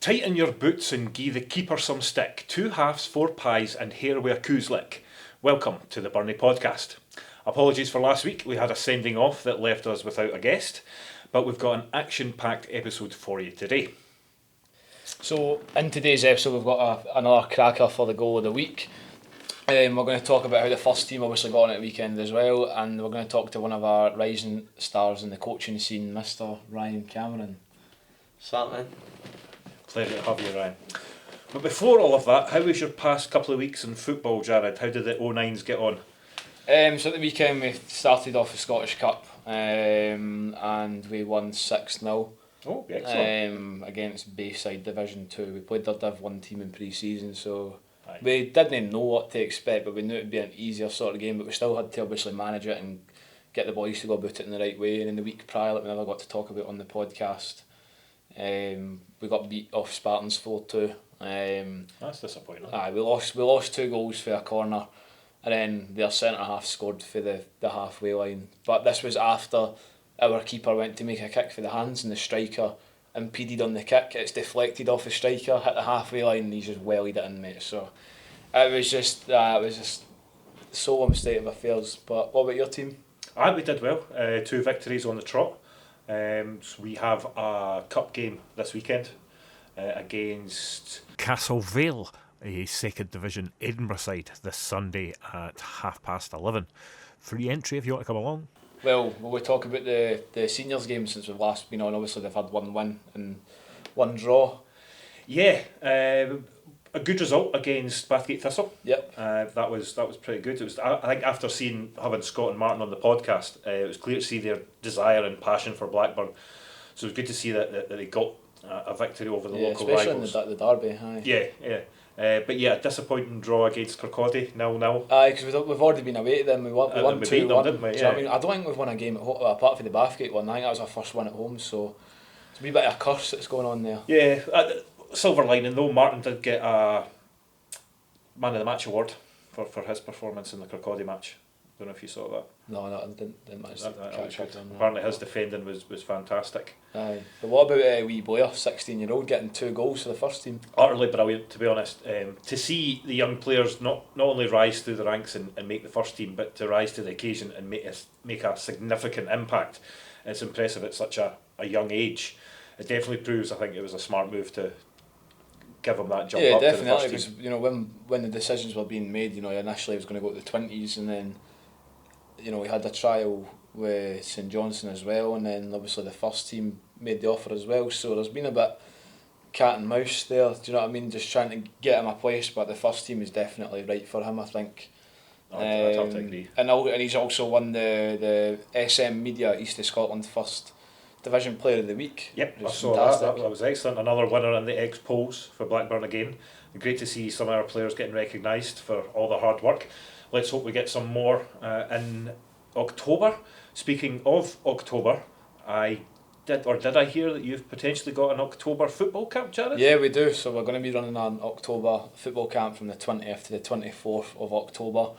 Tighten your boots and gie the keeper some stick. 2 halves, 4 pies and hair wi' a coo's lick. Welcome to the Burnie podcast. Apologies for last week, we had a sending off that left us without a guest, but we've got an action-packed episode for you today. So in today's episode we've got another cracker for the goal of the week. We're going to talk about how the first team obviously got on at the weekend as well, and we're going to talk to one of our rising stars in the coaching scene, Mr. Ryan Cameron. What's that, man? Pleasure to have you, Ryan. But before all of that, how was your past couple of weeks in football, Jared? How did the 09s get on? So at the weekend we started off the Scottish Cup and we won 6-0. Oh, excellent. Against Bayside Division 2. We played their Div 1 team in pre-season, so Aye. we didn't know what to expect, but we knew it would be an easier sort of game, but we still had to obviously manage it and get the boys to go about it in the right way. And in the week prior that we never got to talk about on the podcast, we got beat off Spartans 4-2. That's disappointing. We lost 2 goals for a corner, and then their centre half scored for the halfway line. But this was after our keeper went to make a kick for the hands and the striker impeded on the kick. It's deflected off the striker, hit the halfway line, and he's just wellied it in, mate. So it was just solemn state of affairs. But what about your team? We did well. 2 victories on the trot. So we have a cup game this weekend against Castlevale, a second division Edinburgh side, this Sunday at 11:30. Free entry if you want to come along. Well, will we talk about the seniors game since we've last been on? Obviously they've had 1 win and 1 draw. Yeah, a good result against Bathgate Thistle. Yep. That was pretty good. It was, I think, after having Scott and Martin on the podcast, it was clear to see their desire and passion for Blackburn. So it was good to see that they got a victory over the local rivals. Especially in the derby. Aye. Yeah. But yeah, a disappointing draw against Kirkcaldy, 0-0. Aye, because we've already been away to them. We won 2-1. Didn't we? Do you know Yeah. what I mean? I don't think we've won a game at home, apart from the Bathgate one. I think that was our first one at home, so it's a wee bit of a curse that's going on there. Yeah, silver lining though, Martin did get a Man of the Match award for his performance in the Kirkcaldy match. Don't know if you saw that. No, I didn't manage to catch up on that. Apparently his defending was fantastic. Aye. But what about wee Blair, 16-year-old, getting 2 goals for the first team? Utterly brilliant, to be honest. To see the young players not only rise through the ranks and make the first team, but to rise to the occasion and make a significant impact. It's impressive at such a young age. It definitely proves, I think, it was a smart move to give him that jump up to the first team. Yeah, definitely. Because when the decisions were being made, initially it was going to go to the 20s, and then we had a trial with St Johnstone as well, and then obviously the first team made the offer as well. So there's been a bit cat and mouse there. Do you know what I mean? Just trying to get him a place, but the first team is definitely right for him, I think. I'd have to agree. And he's also won the SM Media East of Scotland First Division Player of the Week. Yep, I saw that. That was excellent. Another winner in the X-Polls for Blackburn again. Great to see some of our players getting recognised for all their hard work. Let's hope we get some more in October. Speaking of October, did I hear that you've potentially got an October football camp, Jared? Yeah, we do. So we're going to be running an October football camp from the 20th to the 24th of October.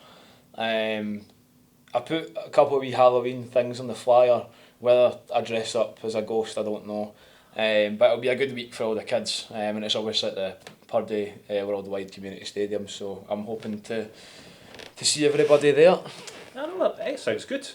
I put a couple of wee Halloween things on the flyer. Whether I dress up as a ghost, I don't know. But it'll be a good week for all the kids. And it's obviously at the Purdy Worldwide Community Stadium, so I'm hoping to see everybody there. I know that sounds good.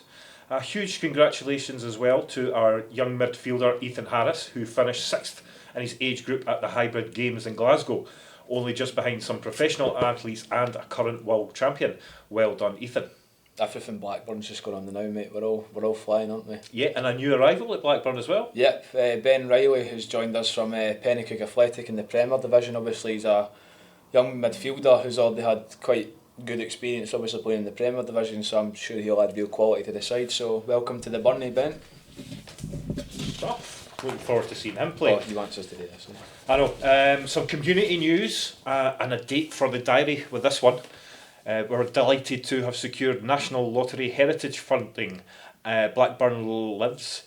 A huge congratulations as well to our young midfielder Ethan Harris, who finished 6th in his age group at the Hybrid Games in Glasgow, only just behind some professional athletes and a current world champion. Well done, Ethan. Everything Blackburn's just going on now, mate. We're all flying, aren't we? Yeah, and a new arrival at Blackburn as well. Yep, Ben Riley, who's joined us from Pennycook Athletic in the Premier Division. Obviously, he's a young midfielder who's already had quite good experience, obviously playing in the Premier Division, so I'm sure he'll add real quality to the side. So welcome to the Burnie, Ben. Looking forward to seeing him play. Oh, he wants us to do this. I know. Some community news and a date for the diary with this one. We're delighted to have secured National Lottery Heritage funding. Blackburn Lives,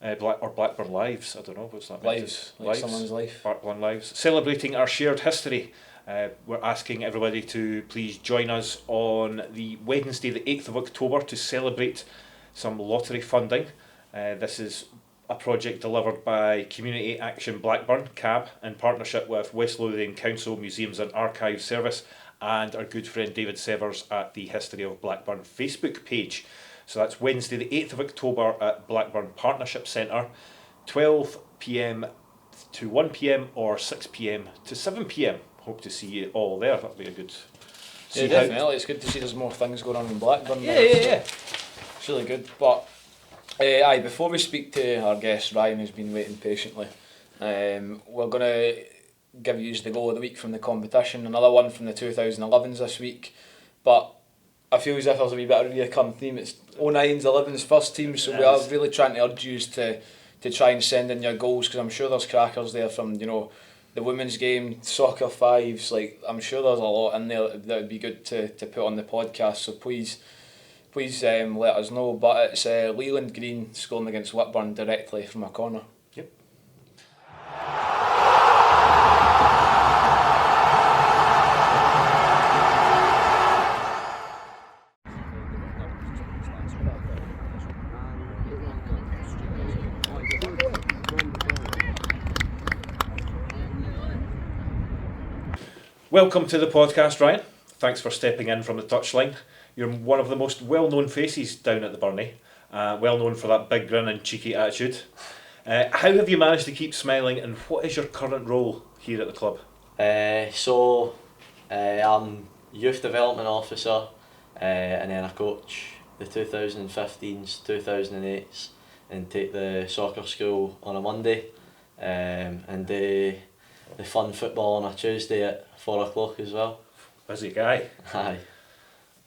or Blackburn Lives, I don't know what's that meant. Lives, like someone's life. Blackburn Lives. Celebrating our shared history. We're asking everybody to please join us on the Wednesday the 8th of October to celebrate some lottery funding. This is a project delivered by Community Action Blackburn, CAB, in partnership with West Lothian Council Museums and Archives Service and our good friend David Severs at the History of Blackburn Facebook page. So that's Wednesday the 8th of October at Blackburn Partnership Centre, 12 p.m. to 1 p.m. or 6 p.m. to 7 p.m. Hope to see you all there. That'll be a good... Yeah, definitely. It's good to see there's more things going on in Blackburn. Yeah. It's really good. But before we speak to our guest Ryan, who's been waiting patiently, we're going to give you the goal of the week from the competition. Another one from the 2011s this week. But I feel as if there's a wee bit of a recurring theme. It's 09s, 11s first team, so we are really trying to urge you to try and send in your goals, because I'm sure there's crackers there from, the women's game, soccer fives. Like, I'm sure there's a lot in there that would be good to put on the podcast, so please let us know. But it's Leland Green scoring against Whitburn directly from a corner. Yep. Welcome to the podcast, Ryan. Thanks for stepping in from the touchline. You're one of the most well-known faces down at the Burnie, well known for that big grin and cheeky attitude. How have you managed to keep smiling, and what is your current role here at the club? I'm youth development officer, and then I coach the 2015s, 2008s, and take the soccer school on a Monday, and do the fun football on a Tuesday at 4 o'clock as well. Busy guy. Aye.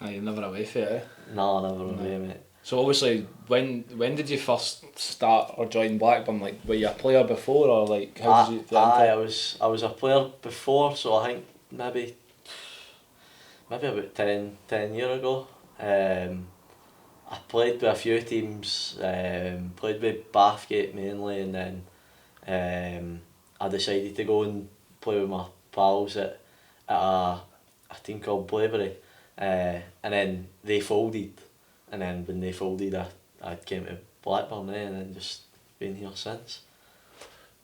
You're never away for it, eh? No, never away, mate. So obviously, when did you first start or join Blackburn? Like, were you a player before, or like how did you get into I it? was a player before, so I think maybe about 10 years ago. I played with a few teams, played with Bathgate mainly, and then I decided to go and play with my pals at a team called Blackburn, and then they folded, and then when they folded I came to Blackburn, and then just been here since.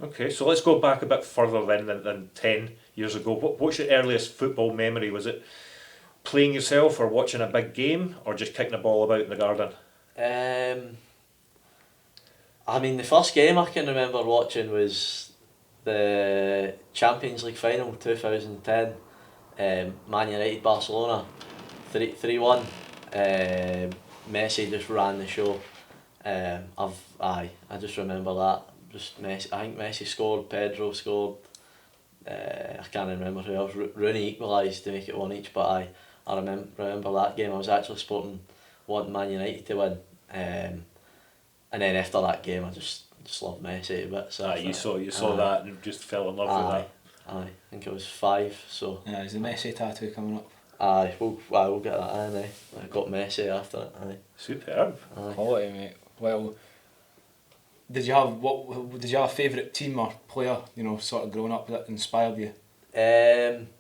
Okay, so let's go back a bit further then than 10 years ago. What's your earliest football memory? Was it playing yourself, or watching a big game, or just kicking a ball about in the garden? I mean, the first game I can remember watching was the Champions League final 2010, Man United Barcelona, 3-1. Messi just ran the show. I just remember that. Just Messi. I think Messi scored, Pedro scored. I can't remember who else. Rooney equalised to make it 1 each. But I remember that game. I was actually wanting Man United to win. And then after that game, I just loved Messi a bit. So You saw that and just fell in love with that. I think it was 5. So Yeah, is the Messi tattoo coming up? we'll get that in. I got Messi after it. Superb. Quality, mate. Well, did you have a favourite team or player, sort of growing up that inspired you?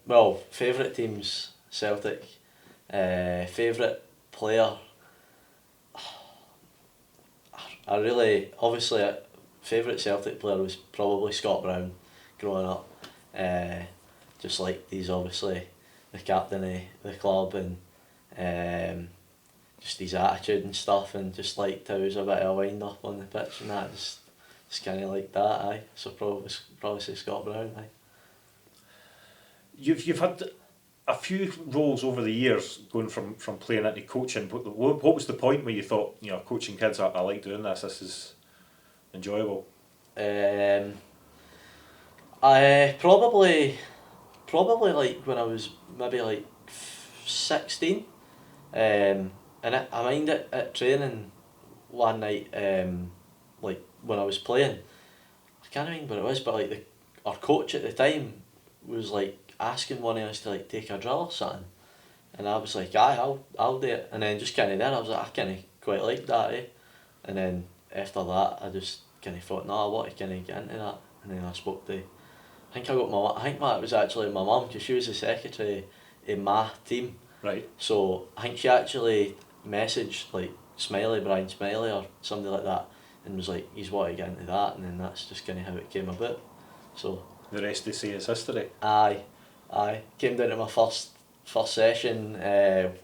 Well, favourite teams, Celtic. Favourite player, favourite Celtic player was probably Scott Brown growing up. Just like he's obviously the captain of the club, and just his attitude and stuff, and just liked how he was a bit of a wind up on the pitch and that, just kind of like that. So probably say Scott Brown. You've had a few roles over the years, going from playing into coaching. What was the point where you thought, coaching kids, I like doing this. This is enjoyable. I probably like when I was maybe like 16, and I mind it at training one night, like when I was playing, I can't remember what it was, but like our coach at the time was like asking one of us to like take a drill or something, and I was like, I'll do it, and then just kind of then I was like, I kind of quite like that, and then after that I just kind of thought, no, I want to kind of get into that, and then I spoke to, I think it was actually my mum, because she was the secretary in my team. Right. So I think she actually messaged like Brian Smiley or somebody like that, and was like, he's wanted to get into that, and then that's just kind of how it came about. So The rest they say is history. aye, came down to my first session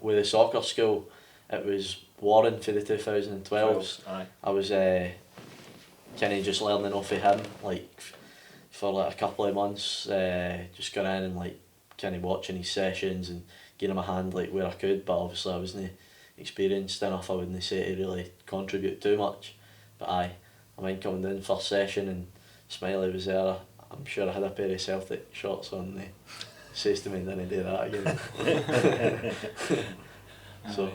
with the soccer school. It was Warren for the 2012s. Aye. I was kind of just learning off of him, like for like a couple of months, just going in and like kind of watching his sessions and giving him a hand like where I could, but obviously I wasn't experienced enough, I wouldn't say, to really contribute too much. But I mind coming down first session and Smiley was there. I'm sure I had a pair of Celtic shorts on. He says to me, "Didn't do that again." So,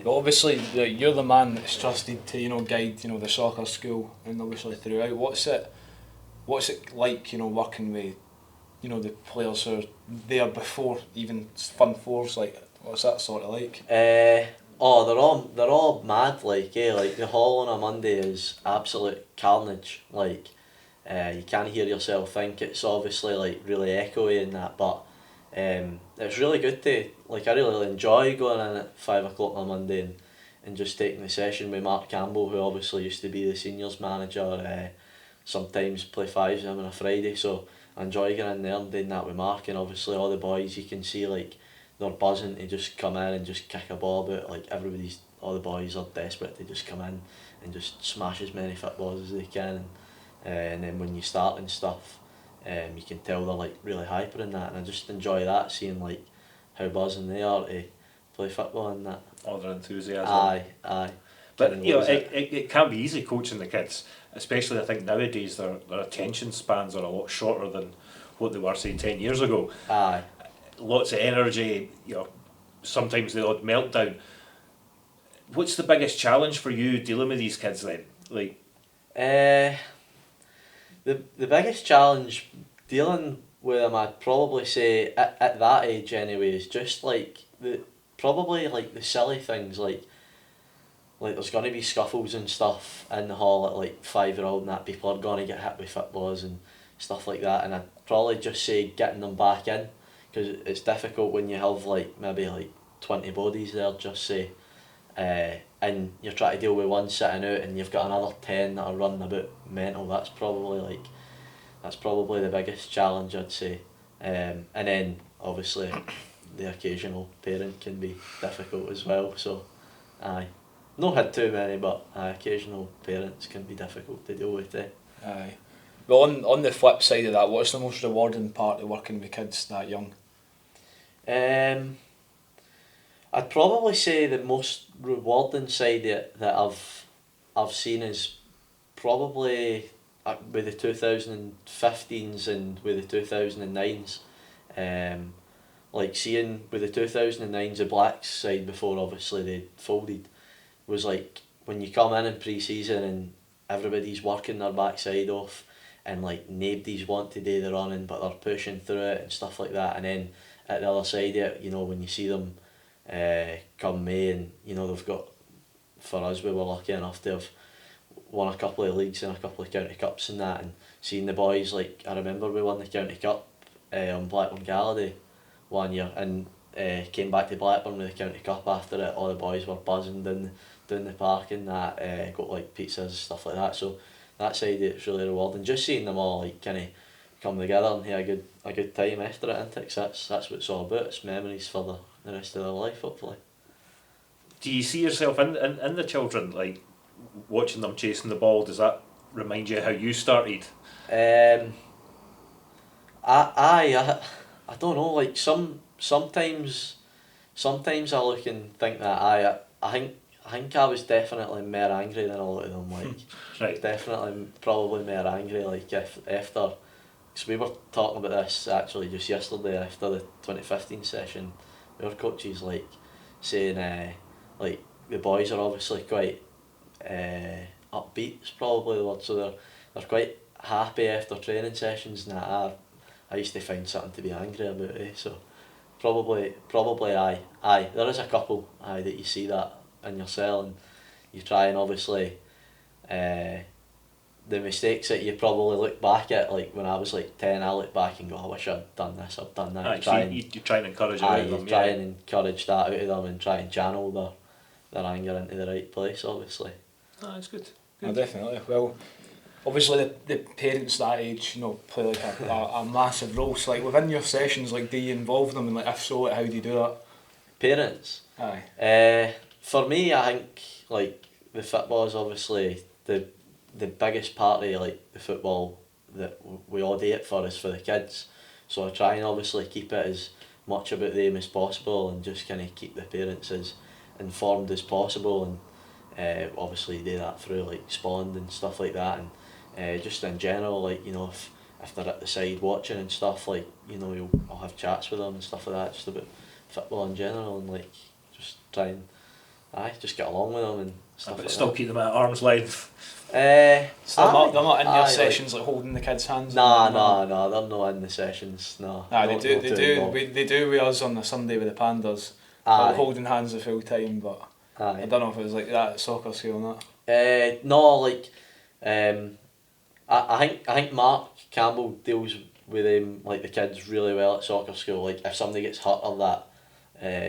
But obviously, you're the man that's trusted to guide the soccer school, and obviously throughout. What's it like working with the players who are there before even Fun Fours? Like, what's that sort of like? they're all mad. Like the hall on a Monday is absolute carnage. Like, you can't hear yourself think. It's obviously like really echoey and that, but it's really good to, like, I really enjoy going in at 5 o'clock on a Monday and just taking the session with Mark Campbell, who obviously used to be the seniors manager. Sometimes play fives with him on a Friday, so I enjoy getting in there and doing that with Mark. And obviously all the boys, you can see like they're buzzing to just come in and just kick a ball about. Like all the boys are desperate to just come in and just smash as many footballs as they can. And then when you start and stuff, you can tell they're like really hyper in that, and I just enjoy that, seeing like how buzzing they are to play football and that. All their enthusiasm. Aye. But it can't be easy coaching the kids, especially I think nowadays their attention spans are a lot shorter than what they were, say, 10 years ago. Aye. Lots of energy, sometimes the odd meltdown. What's the biggest challenge for you dealing with these kids then? Like, the biggest challenge dealing with them, I'd probably say at that age anyway, is just like the silly things, like there's gonna be scuffles and stuff in the hall at like 5-year-old, and that people are gonna get hit with footballs and stuff like that, and I'd probably just say getting them back in, because it's difficult when you have like maybe like 20 bodies there, just say, and you're trying to deal with one sitting out and you've got another 10 that are running about mental. That's probably the biggest challenge, I'd say. And then obviously the occasional parent can be difficult as well, so aye. Not had too many, but occasional parents can be difficult to deal with. Aye. But on the flip side of that, what's the most rewarding part of working with kids that young? I'd probably say the most rewarding side that I've seen is probably with the 2015s and with the 2009s. Like seeing with the 2009s, the Blacks side before obviously they folded, was like when you come in pre-season and everybody's working their backside off and like nobody's want to do the running but they're pushing through it and stuff like that, and then at the other side of it, when you see them come May and they've got, for us we were lucky enough to have won a couple of leagues and a couple of county cups and that, and seeing the boys, like I remember we won the county cup on Blackburn Galladay one year, and came back to Blackburn with the county cup after it. All the boys were buzzing down the park and that, got like pizzas, stuff like that. So that side it's really rewarding, just seeing them all like kind of come together and have a good time after it, isn't it? 'Cause that's what it's all about. It's memories for the rest of their life, hopefully. do you see yourself in the children, like watching them chasing the ball? Does that remind you how you started? I don't know, like sometimes I look and think that I think I was definitely more angry than a lot of them, like Right. definitely probably more angry, like if after, because we were talking about this actually just yesterday after the 2015 session, our coaches like saying like the boys are obviously quite upbeat is probably the word, so they're quite happy after training sessions and that. I used to find something to be angry about, so probably aye there is a couple that you see that in yourself, and you try and obviously the mistakes that you probably look back at, like when I was like 10, I look back and go, I wish I'd done this, I've done that. You try and encourage it out of them. Try and encourage that out of them and try and channel their anger into the right place, obviously. That's good. No, definitely. Well, obviously the parents that age, play like a massive role. So like within your sessions, like do you involve them, and like if so, like, how do you do that? Parents? Aye. For me, I think like the football is obviously the biggest part of like the football that we all do it for is for the kids. So I try and obviously keep it as much about them as possible, and just kind of keep the parents as informed as possible, and obviously do that through like Spawn and stuff like that, and just in general, like if they're at the side watching and stuff, like I'll have chats with them and stuff like that, just about football in general, and like just try and just get along with them and stuff But like still that. keep them at arm's length. So they're not in your aye, sessions like holding the kids' hands. Nah, they're not in the sessions. No. Nah, Not- they not do. too They involved. do with us on the Sunday with the Pandas. Aye. Like, holding hands the full time, but I Aye. don't know if it was like that at soccer school or not. No, like, I think Mark Campbell deals with like the kids really well at soccer school. Like if somebody gets hurt or that,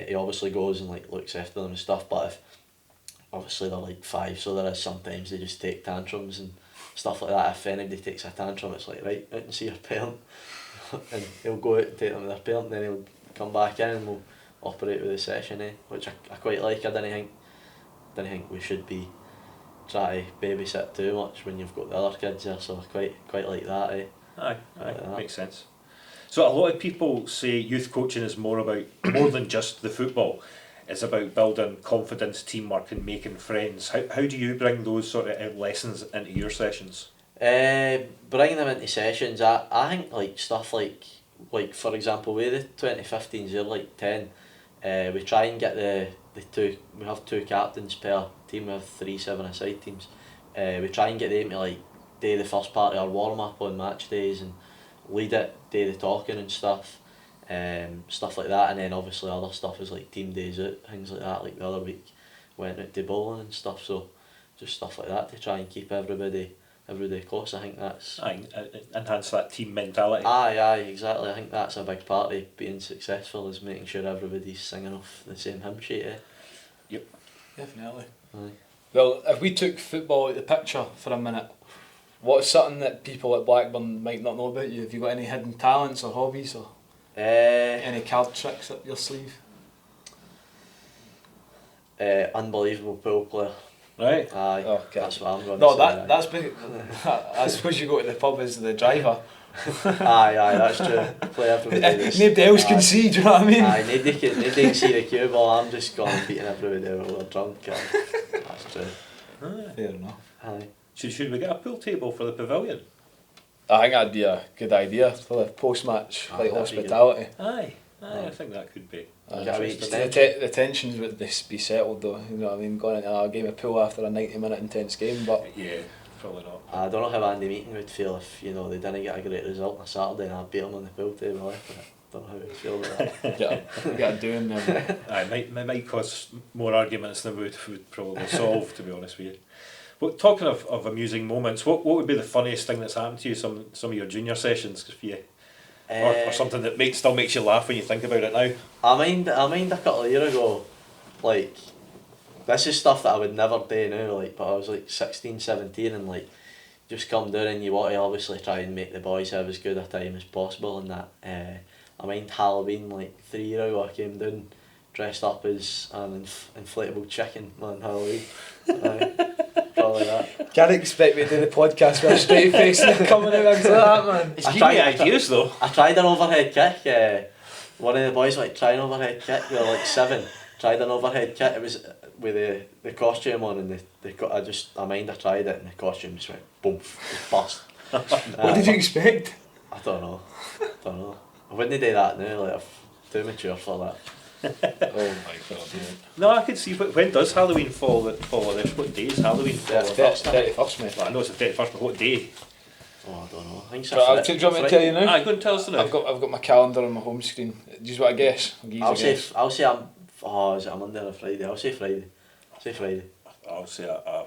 he obviously goes and like looks after them and stuff. But if obviously they're like 5, so there is sometimes they just take tantrums and stuff like that. If anybody takes a tantrum, it's like, right, out and see your parent, and he'll go out and take them to their parent, then he'll come back in and we'll operate with the session, which I quite like. I didn't think we should be try to babysit too much when you've got the other kids there, so I quite like that. Aye, Like that. makes sense. So a lot of people say youth coaching is more than just the football. It's about building confidence, teamwork, and making friends. How do you bring those sort of lessons into your sessions? Bringing them into sessions, I think like stuff like for example with the 2015s, you're like 10. We try and get the two. We have 2 captains per team. We have 3 7-a-side teams. We try and get them to like do the first part of our warm up on match days and lead it, do the talking and stuff, stuff like that. And then obviously other stuff is like team days out, things like that. Like the other week, went out to bowling and stuff. So just stuff like that to try and keep everybody close. I think that's Enhance that team mentality. Aye, exactly. I think that's a big part of being successful, is making sure everybody's singing off the same hymn sheet. Yep. Definitely. Aye. Well, if we took football out of the picture for a minute, what's something that people at Blackburn might not know about you? Have you got any hidden talents or hobbies, or any card tricks up your sleeve? Unbelievable pool player. Right. Aye, Oh, okay. that's what I'm going to No, say. that's big. I suppose you go to the pub as the driver. Aye, that's true. Play everybody. Nobody else can see, do you know what I mean? Aye, nobody can see the cue ball. I'm just going beating everybody while they're drunk. That's true. Fair enough. Aye. Should we get a pool table for the pavilion? I think that'd be a good idea for the post-match Aye, like that'd be hospitality. Aye, I think that could be. Get a wee interesting. extension. The tensions would be settled though, you know what I mean, going into a game of pool after a 90-minute intense game, but Yeah, probably not. I don't know how Andy Meakin would feel if they didn't get a great result on a Saturday and I beat him on the pool table. I don't know how he'd feel about that. get a doing them. Aye, might cause more arguments than would probably solve, to be honest with you. Well, talking of amusing moments, what would be the funniest thing that's happened to you some of your junior sessions for you? Or something that still makes you laugh when you think about it now? I mind a couple of years ago, like, this is stuff that I would never do now, like, but I was like 16, 17 and like, just come down and you want to obviously try and make the boys have as good a time as possible and that. I mind Halloween, like 3 years ago I came down dressed up as an inflatable chicken on Halloween. Probably that. Can't expect me to do the podcast with a straight face and coming out into that, man. It's giving me ideas though. I tried an overhead kick. One of the boys like tried an overhead kick. We were like 7. Tried an overhead kick. It was with the costume on, and I tried it, and the costume just went boom, just bust. What did you expect? I don't know. I wouldn't do that now. Like I'm too mature for that. Oh my god, No, I could see. When does Halloween fall on this? What day is Halloween fall on? 31st, mate. Well, I know it's the 31st, but what day? Oh, I don't know. I think it's Do you want me to tell you now? Aye, go and tell us now. I've got my calendar on my home screen. Do you want to guess? I'll say is it a Monday or a Friday? I'll say Friday. I'll say a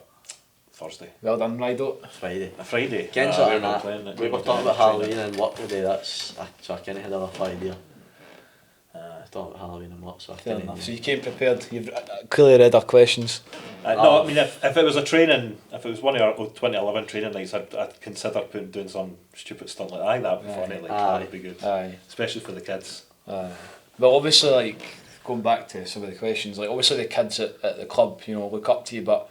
Thursday. Well done, Rido. Friday. A Friday? Ken's we're on not that. playing it. We were talking about Halloween and work today. So I kind of had a rough idea. talking about Halloween and what, so I Fair can't enough. So you came prepared. You've clearly read our questions. No, I mean, if it was a training, if it was one of our 2011 training nights, I'd consider doing some stupid stuff like that. I think that'd be funny, like, that would be good. Aye. Especially for the kids. But obviously, like, going back to some of the questions, like, obviously the kids at the club, you know, look up to you, but,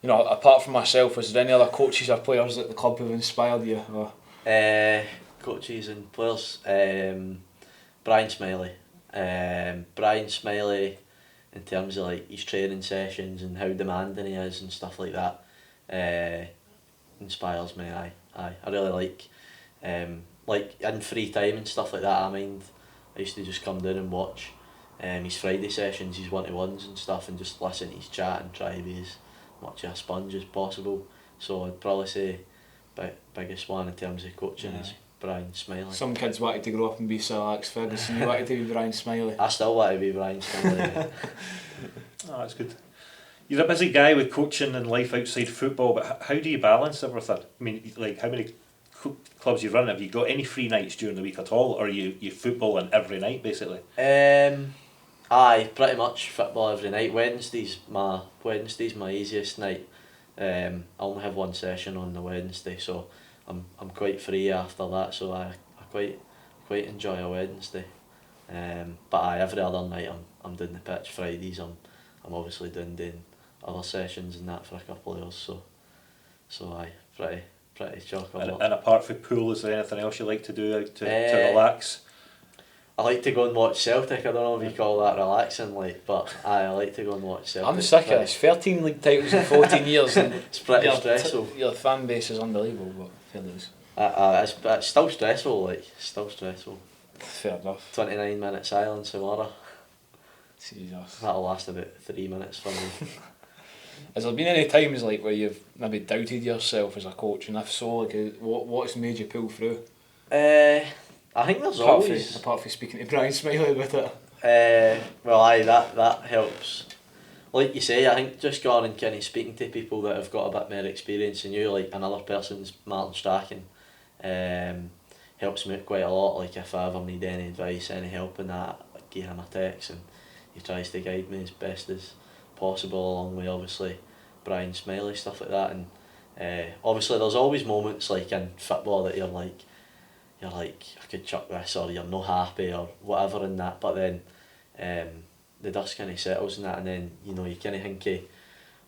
you know, apart from myself, was there any other coaches or players at the club who've inspired you? Or? Coaches and players, Brian Smiley. Brian Smiley, in terms of like his training sessions and how demanding he is and stuff like that, inspires me. I really like in free time and stuff like that. I used to just come down and watch his Friday sessions, his 1-to-1s and stuff, and just listen to his chat and try to be as much of a sponge as possible. So I'd probably say biggest one in terms of coaching is Brian Smiley. Some kids wanted to grow up and be Sir Alex Ferguson, you wanted to be Brian Smiley. I still want to be Brian Smiley. Oh, that's good. You're a busy guy with coaching and life outside football, but how do you balance everything? I mean, like, how many clubs you run? Have you got any free nights during the week at all, or you footballing every night basically? Aye, pretty much football every night. Wednesday's my easiest night. I only have one session on the Wednesday, so I'm quite free after that. So I quite enjoy a Wednesday. But every other night I'm doing the pitch. Fridays I'm obviously doing other sessions and that for a couple of hours. So pretty chocolate. And apart from pool, is there anything else you like to do out to relax? I like to go and watch Celtic. I don't know if you call that relaxing, like, but I like to go and watch Celtic. I'm sick of this. 13 league titles in 14 years. And it's pretty stressful. Your fan base is unbelievable, but fair dues. It's still stressful, like, still stressful. Fair enough. 29 minute silence tomorrow. Jesus. That'll last about 3 minutes for me. Has there been any times like where you've maybe doubted yourself as a coach, and if so, like, what's made you pull through? I think there's apart from speaking to Brian Smiley about it. Well, aye, that helps. Like you say, I think just going and kind of speaking to people that have got a bit more experience than you, like another person's Martin Strachan, helps me out quite a lot. Like if I ever need any advice, any help in that, I give him a text and he tries to guide me as best as possible, along with obviously Brian Smiley, stuff like that. And obviously there's always moments like in football that you're like I could chuck this, or you're not happy or whatever in that, but then the dust kind of settles in that, and then you kind of think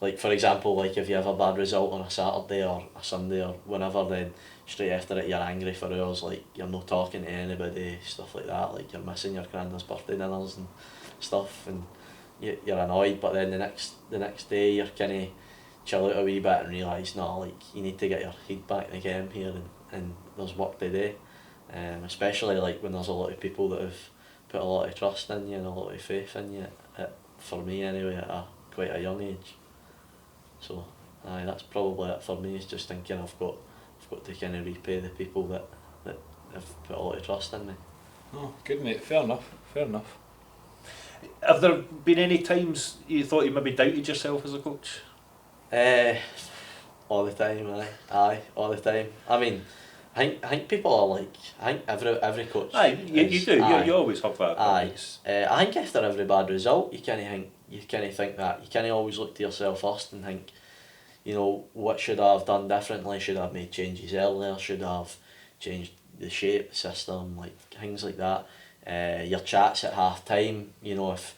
like, for example, like if you have a bad result on a Saturday or a Sunday or whenever, then straight after it you're angry for hours, like you're not talking to anybody, stuff like that, like you're missing your granddad's birthday dinners and stuff, and you're annoyed, but then the next day you're kind of chill out a wee bit and realise, no, like you need to get your head back in the game here, and there's work to do. Especially like when there's a lot of people that have put a lot of trust in you and a lot of faith in you, for me anyway, at quite a young age. So aye, that's probably it for me, is just thinking I've got to kind of repay the people that have put a lot of trust in me. Oh, good mate, fair enough. Have there been any times you thought you maybe doubted yourself as a coach? All the time, aye, all the time. I mean, I think people are like, I think every coach. Aye, you do. You always have that. Aye. I think after every bad result, you kind of think that you kind of always look to yourself first and think, what should I have done differently? Should I have made changes earlier? Should I have changed the shape, the system, like things like that. Your chats at half time, if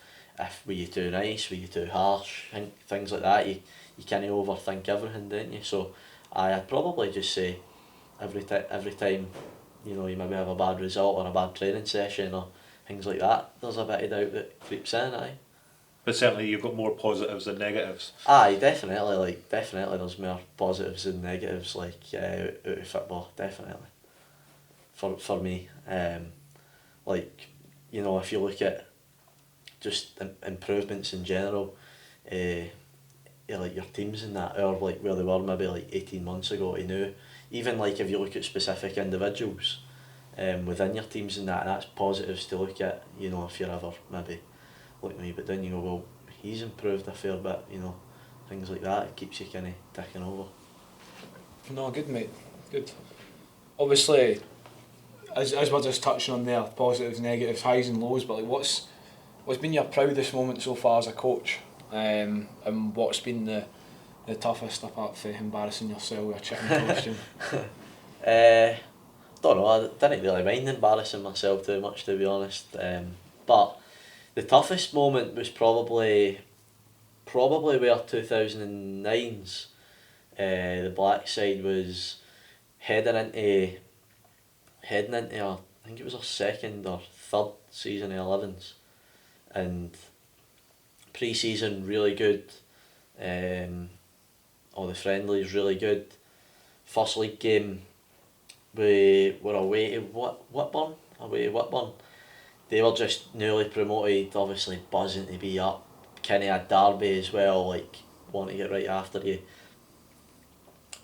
were you too nice, were you too harsh, things like that. You kind of overthink everything, don't you? So I'd probably just say, every time you maybe have a bad result or a bad training session or things like that, there's a bit of doubt that creeps in, aye. But certainly you've got more positives than negatives. Aye, definitely there's more positives than negatives, like out of football, definitely. For me, like, if you look at just improvements in general, like your teams and that are like where they were maybe like 18 months ago to now. Even like if you look at specific individuals within your teams and that's positives to look at, if you're ever maybe looking a wee bit down, you go, well, he's improved a fair bit, things like that. It keeps you kind of ticking over. No, good mate, good. Obviously, as we're just touching on there, positives, negatives, highs and lows, but like What's been your proudest moment so far as a coach? And what's been the toughest apart from embarrassing yourself with a chicken costume? Don't know, I didn't really mind embarrassing myself too much, to be honest. But the toughest moment was probably where 2009's the black side was heading into our, I think it was our second or third season of 11s, and pre-season really good, all the friendlies really good. First league game we were away to Whitburn. They were just newly promoted, obviously buzzing to be up. Kinda had Derby as well, like wanting to get right after you.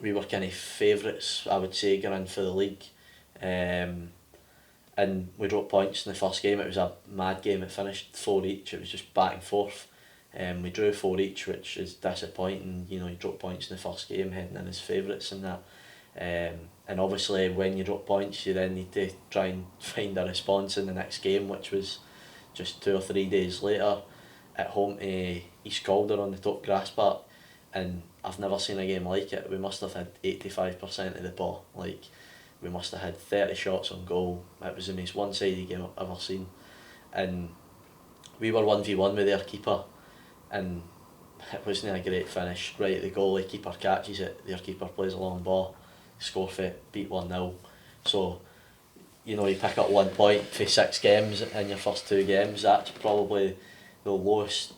We were kind of favourites, I would say, going in for the league. And we dropped points in the first game. It was a mad game, it finished 4 each, it was just back and forth. We drew 4 each, which is disappointing. You know, you drop points in the first game heading in as favourites and that. And obviously when you drop points you then need to try and find a response in the next game, which was just 2 or 3 days later at home to East Calder on the top grass park, and I've never seen a game like it. We must have had 85% of the ball, like we must have had 30 shots on goal. It was the most one-sided game I've ever seen, and we were 1v1 with their keeper, and it wasn't a great finish. Right at the goalie, keeper catches it, their keeper plays a long ball, score for it, beat 1-0. So, you know, you pick up 1 point for 6 games in your first 2 games. That's probably the lowest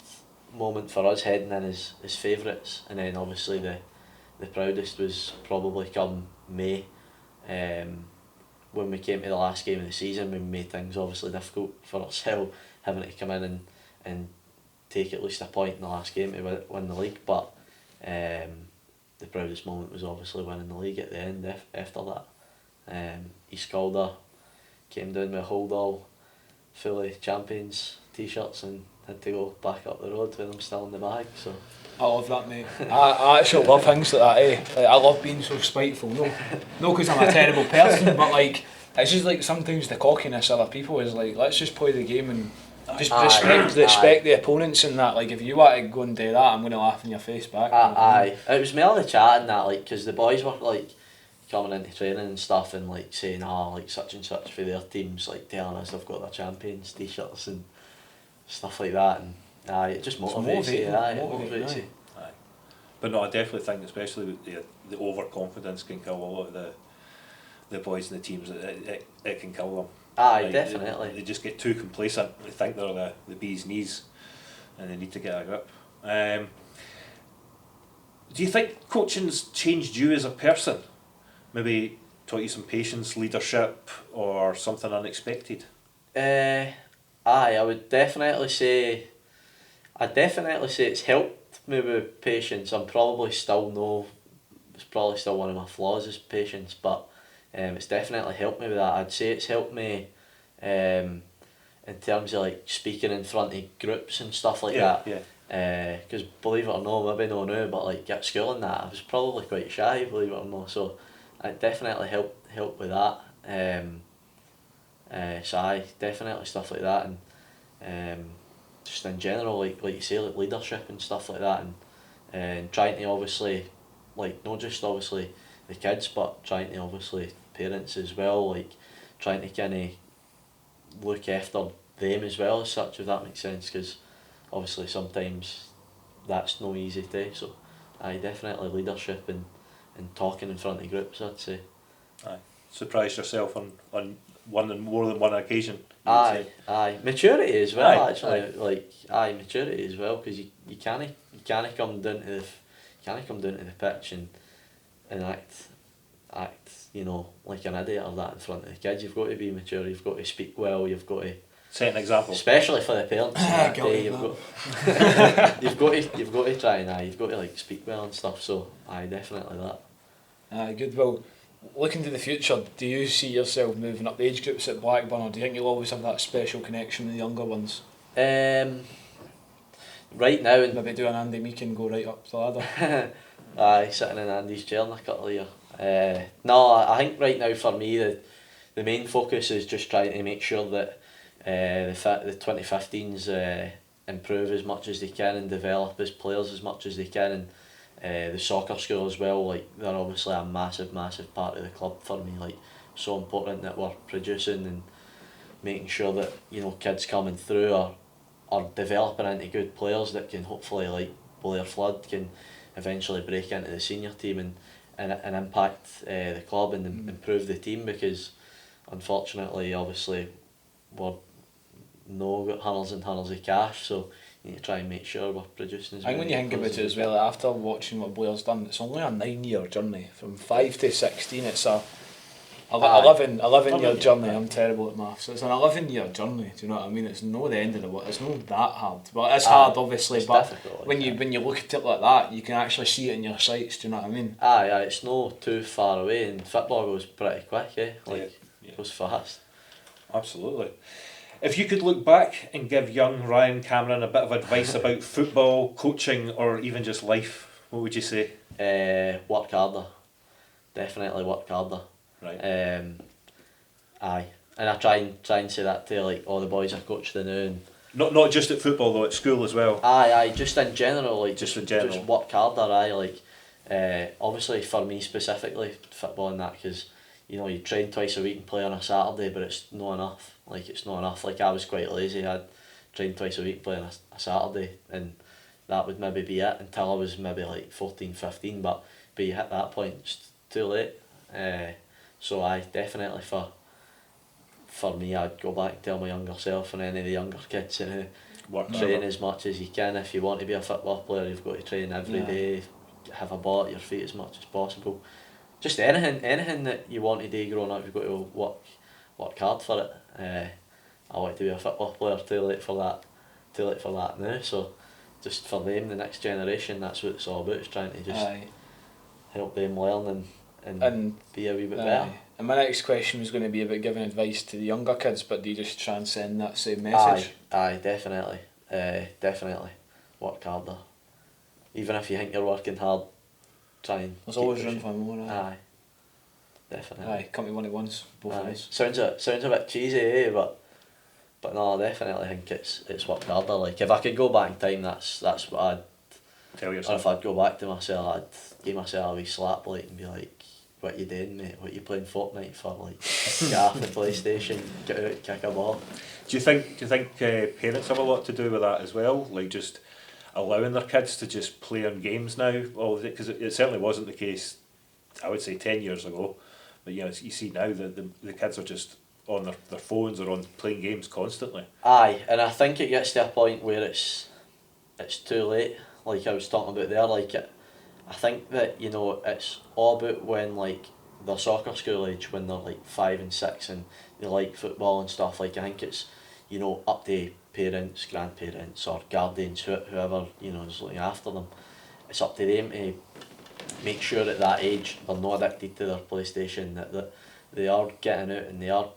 moment for us heading in as favourites. And then obviously the proudest was probably come May, when we came to the last game of the season. We made things obviously difficult for ourselves, having to come in and take at least a point in the last game to win the league. But the proudest moment was obviously winning the league at the end after that. East Calder came down with a hold all full of champions t-shirts and had to go back up the road with them still in the bag. So I love that, mate. I actually love things like that, Like, I love being so spiteful. No because I'm a terrible person, but like it's just like sometimes the cockiness of other people is like, let's just play the game and just respect the opponents and that. Like if you want to go and do that, I'm going to laugh in your face back. It was merely chatting that, like, because the boys were like coming into training and stuff and like saying like such and such for their teams, like telling us they've got their champions t-shirts and stuff like that, and it just motivates you. It motivates you. But no, I definitely think, especially with the overconfidence, can kill a lot of the boys in the teams. It can kill them. Definitely. They just get too complacent. They think they're the bee's knees, and they need to get a grip. Do you think coaching's changed you as a person? Maybe taught you some patience, leadership, or something unexpected? I would definitely say. It's helped me with patience. It's probably still one of my flaws is patience, but it's definitely helped me with that. I'd say it's helped me in terms of like speaking in front of groups and stuff like that. Yeah. Because believe it or not, maybe not now, but like at school and that, I was probably quite shy, believe it or not. So it definitely helped with that. So definitely stuff like that, and just in general, like you say, like leadership and stuff like that, and trying to obviously, like not just obviously the kids, but trying to obviously parents as well, like trying to kind of look after them as well as such, if that makes sense, because obviously sometimes that's no easy to. So definitely leadership and talking in front of groups, I'd say. Surprised yourself on more than one occasion. Maturity as well. Maturity as well, because you can't come down to the pitch and act you know, like an idiot or that in front of the kids. You've got to be mature. You've got to speak well. You've got to set an example, especially for the parents. You've got to try and you've got to like speak well and stuff. So definitely that. Good. Well, looking to the future, do you see yourself moving up the age groups at Blackburn, or do you think you'll always have that special connection with the younger ones? Right now, maybe do an Andy Meek and go right up the ladder. Sitting in Andy's chair in a couple of years. No, I think right now for me the main focus is just trying to make sure that The 2015s improve as much as they can and develop as players as much as they can, and the soccer school as well, like they're obviously a massive part of the club for me, like so important that we're producing and making sure that kids coming through are developing into good players that can hopefully, like Blair Flood, can eventually break into the senior team and impact the club and improve the team, because unfortunately obviously we're got hunters and hunters of cash, so you need to try and make sure we're producing as I think when you think about it as well, after watching what Blair's done, it's only a 9-year journey from 5 to 16. It's a 11-year journey. I'm terrible at maths. It's an 11-year journey. Do you know what I mean? It's no the end of the world. It's not that hard. Well, it's hard obviously, it's but difficult, when you look at it like that, you can actually see it in your sights. Do you know what I mean? Aye, it's no too far away, and football goes pretty quick, It goes fast. Absolutely. If you could look back and give young Ryan Cameron a bit of advice about football, coaching, or even just life, what would you say? Work harder. Definitely work harder. Right. Aye, and I try and say that to like all the boys I coach the now. And Not just at football though, at school as well. aye, just in general, like Just in general. just work harder. Aye, like obviously for me specifically, football and that, because you train twice a week and play on a Saturday, but it's not enough. Like it's not enough. Like I was quite lazy. I'd train twice a week playing a Saturday, and that would maybe be it until I was maybe like 14, 15. But you hit that point, it's too late. So I definitely for me, I'd go back and tell my younger self and any of the younger kids, Work train harder. as much as you can. If you want to be a football player, you've got to train every day. Have a ball at your feet as much as possible. Just anything that you want to do growing up, you've got to work hard for it. I want to be a football player. Too late for that now. So just for them, the next generation, that's what it's all about. Is trying to just help them learn and be a wee bit better. And my next question was going to be about giving advice to the younger kids, but do you just transcend that same message? Aye, definitely. Definitely. Work harder. Even if you think you're working hard, try and There's keep always room pushing. for more. Aye. Definitely. Aye, come to one at once, both of Aye. us. Sounds a bit cheesy, but no, I definitely think it's work harder. Like if I could go back in time, that's what I'd Tell or yourself. if I'd go back to myself, I'd give myself a wee slap like and be like, what you doing, mate? What you playing Fortnite for? Like get off the PlayStation, get out, kick a ball. Do you think parents have a lot to do with that as well? Like just allowing their kids to just play on games now? Well, because it certainly wasn't the case, I would say 10 years ago. But you see now the kids are just on their phones or on playing games constantly. Aye, and I think it gets to a point where it's too late. Like I was talking about there, I think that it's all about when like they're soccer school age, when they're like 5 and 6 and they like football and stuff. Like I think it's up to parents, grandparents or guardians, whoever is looking after them. It's up to them to make sure at that age they're not addicted to their PlayStation, that they are getting out and they are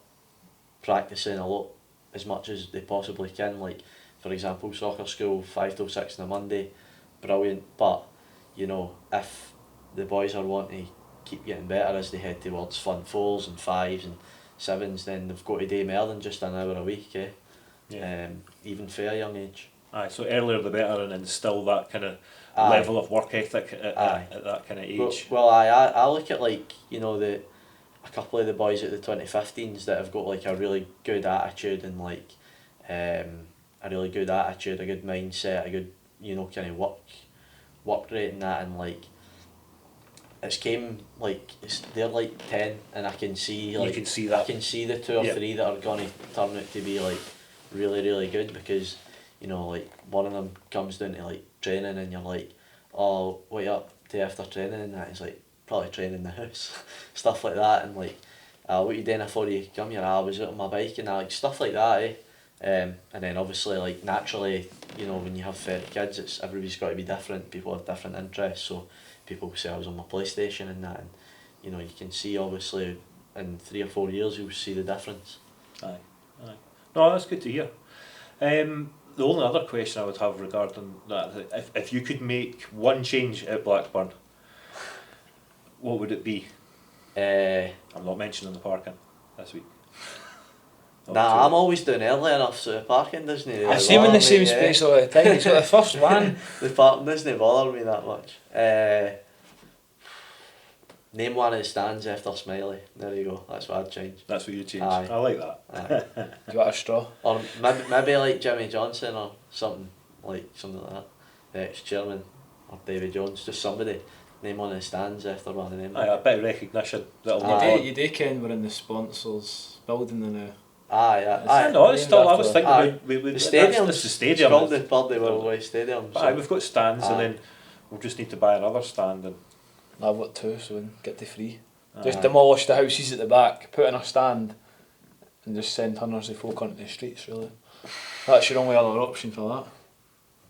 practicing a lot as much as they possibly can. Like for example, soccer school 5 till 6 on a Monday, brilliant. But if the boys are wanting to keep getting better as they head towards fun 4s and 5s and 7s, then they've got to do more than just an hour a week. Even for a young age. Aye, so earlier the better, and instill that kind of Aye. level of work ethic at that kind of age. Well, I look at a couple of the boys at the 2015s that have got like a really good attitude and a really good attitude, a good mindset, a good kind of work rate and that, and they're like 10 and I can see You can see that. I can see the 2 or 3 that are going to turn out to be like really, really good, because one of them comes down to training and you're like, oh, what you up to after training, and that is probably training in the house stuff like that, and what you doing before you come here? I was out on my bike and that, stuff like that, and then obviously naturally when you have 30 kids, everybody's got to be different, people have different interests, so people say I was on my PlayStation and that, and you can see obviously in 3 or 4 years you'll see the difference. Aye. No, that's good to hear. The only other question I would have regarding that, if you could make one change at Blackburn, what would it be? I'm not mentioning the parking this week. Nah, I'm always doing early enough, so the parking doesn't really I see him in the bother same me, space all the time. He's got the first one. The parking doesn't bother me that much. Name one of the stands after Smiley. There you go. That's what I'd change. That's what you change. Aye. I like that. Aye. Do you want a straw? Or maybe like Jimmy Johnson or something like that. The ex-chairman or Davy Jones. Just somebody. Name one of the stands after one of them. Aye, a bit of recognition. That'll Aye. live You on. do, you do ken we're in the sponsors building the new. Aye, I know, it's still, I was thinking Aye. we The stadium. That's the It's stadium. called the Burnie Worldwide Stadium. But aye, we've got stands and Aye. then we'll just need to buy another stand and I've got two, so we can get to three. Aye. Just demolish the houses at the back, put in a stand, and just send hundreds of folk onto the streets, really. That's your only other option for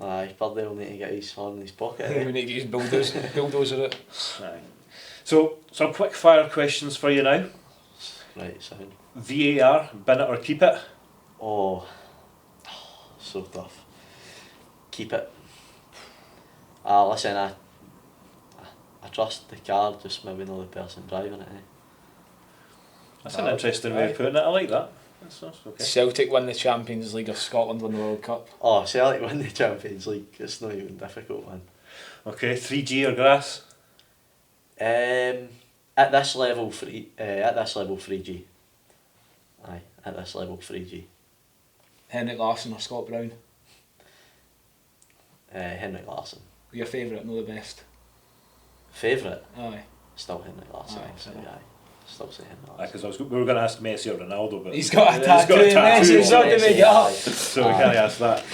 Aye, Burnie will need to get his horn in his pocket. that. We need to use bulldozer it. aye. So some quick fire questions for you now. Right, sound. VAR, bin it or keep it? Oh, so tough. Keep it. Listen, I trust the car, just maybe not the person driving it. That's an interesting way of putting it. I like that. That's okay. Celtic win the Champions League or Scotland win the World Cup. Oh, Celtic win the Champions League. It's not even a difficult one. Okay, 3G or grass? At this level, 3G. Aye, at this level, 3G. Henrik Larsson or Scott Brown? Henrik Larsson. Your favourite, not the best. Favourite? Aye. Still Henrik Larsson. Aye, I'll say, fair. aye. Still say Henrik Aye, Larsson. because we were going to ask Messi or Ronaldo, but He's got a He's tattoo. got a tattoo He's got on to it. make it up. so we can't ask that.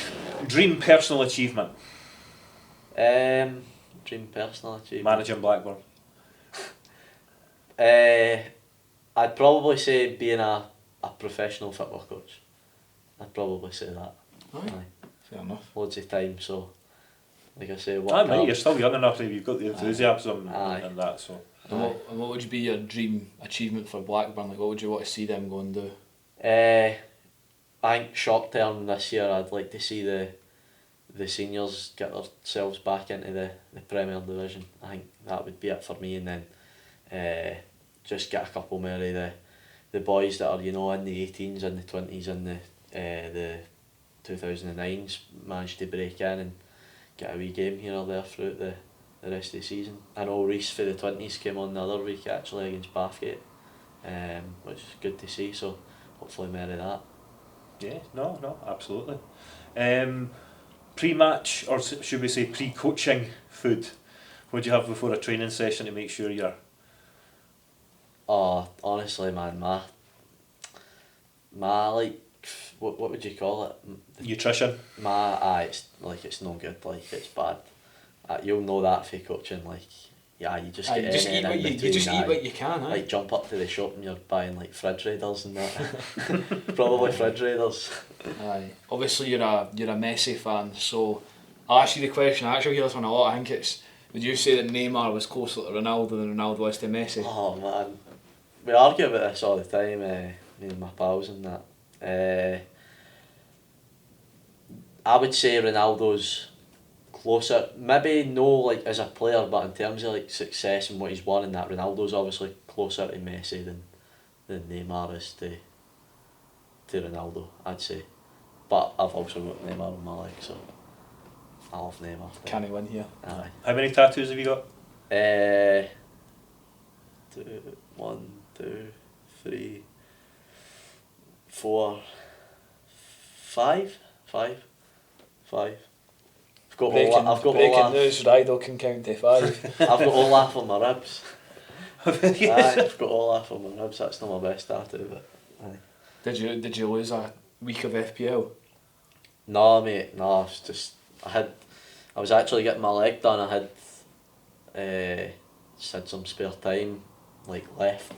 Dream personal achievement? Dream personal achievement. Managing Blackburn. I'd probably say being a professional football coach. I'd probably say that. Aye. Fair enough. Loads of time, so like I say, work Aye, mate, hard. you're still young enough that you've got the enthusiasm Aye. and that, so. And what would be your dream achievement for Blackburn? Like, what would you want to see them go and do? I think short term this year, I'd like to see the seniors get themselves back into the Premier Division. I think that would be it for me, and then just get a couple more of the boys that are in the 18s and the 20s and the 2009s managed to break in and get a wee game here or there throughout the rest of the season. I know Reece for the 20s came on the other week actually against Bathgate, which is good to see, so hopefully more of that. Yeah, no, absolutely. Pre-match, or should we say pre-coaching food, what do you have before a training session to make sure you're... Oh, honestly man, my like, what would you call it? Nutrition? It's no good, like it's bad. You'll know that for coaching, like, yeah, you just get you just anything eat what in you between, just eat aye. what you can, Like jump up to the shop and you're buying like fridge raiders and that. Probably fridge raiders. Aye. Obviously you're a Messi fan, so I'll ask you the question. I actually hear this one a lot. I think it's, would you say that Neymar was closer to Ronaldo than Ronaldo was to Messi? Oh man, we argue about this all the time, me and my pals and that. I would say Ronaldo's closer, maybe no like as a player, but in terms of like success and what he's won and that, Ronaldo's obviously closer to Messi than Neymar is to Ronaldo, I'd say. But I've also got Neymar on my leg, so I love Neymar. Can he win here? Aye. How many tattoos have you got? 1, 2, 3, 4, 5. I've got Breaking Olaf. news, Rido can count to 5. I've got Olaf on my ribs. Yes. Aye, I've got Olaf on my ribs. That's not my best tattoo, but aye. Did you lose a week of FPL? No, mate. No, it's just I was actually getting my leg done. I had just had some spare time, like left.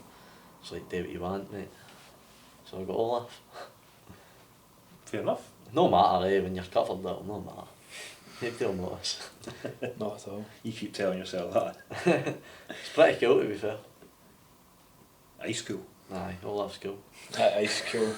It's like do what you want, mate. So I got Olaf. Fair enough. No matter, when you're covered, that'll no matter. Nobody will notice. Not at all. You keep telling yourself that. It's pretty cool, to be fair. Ice cool. Aye, Olaf's cool. Ice cool.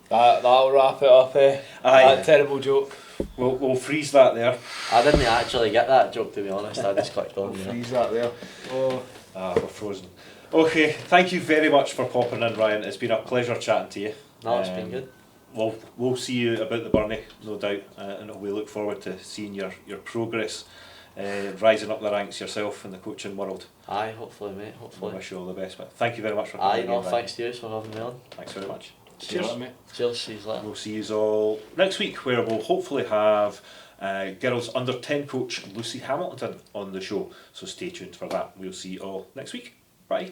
That'll wrap it up, eh? Aye. That terrible joke. We'll freeze that there. I didn't actually get that joke, to be honest. I just clicked on We'll there. freeze that there. Oh. We're frozen. Okay, thank you very much for popping in, Ryan. It's been a pleasure chatting to you. No, it's been good. We'll see you about the Burnie, no doubt, and we look forward to seeing your progress, rising up the ranks yourself in the coaching world. Aye, hopefully, mate. I Hopefully. wish you all the best, but thank you very much for coming. Aye, no, again, thanks to you for having me on. Thanks very much. See you later, mate. Cheers, see you later. We'll see you all next week, where we'll hopefully have girls under 10 coach Lucy Hamilton on the show. So stay tuned for that. We'll see you all next week. Bye.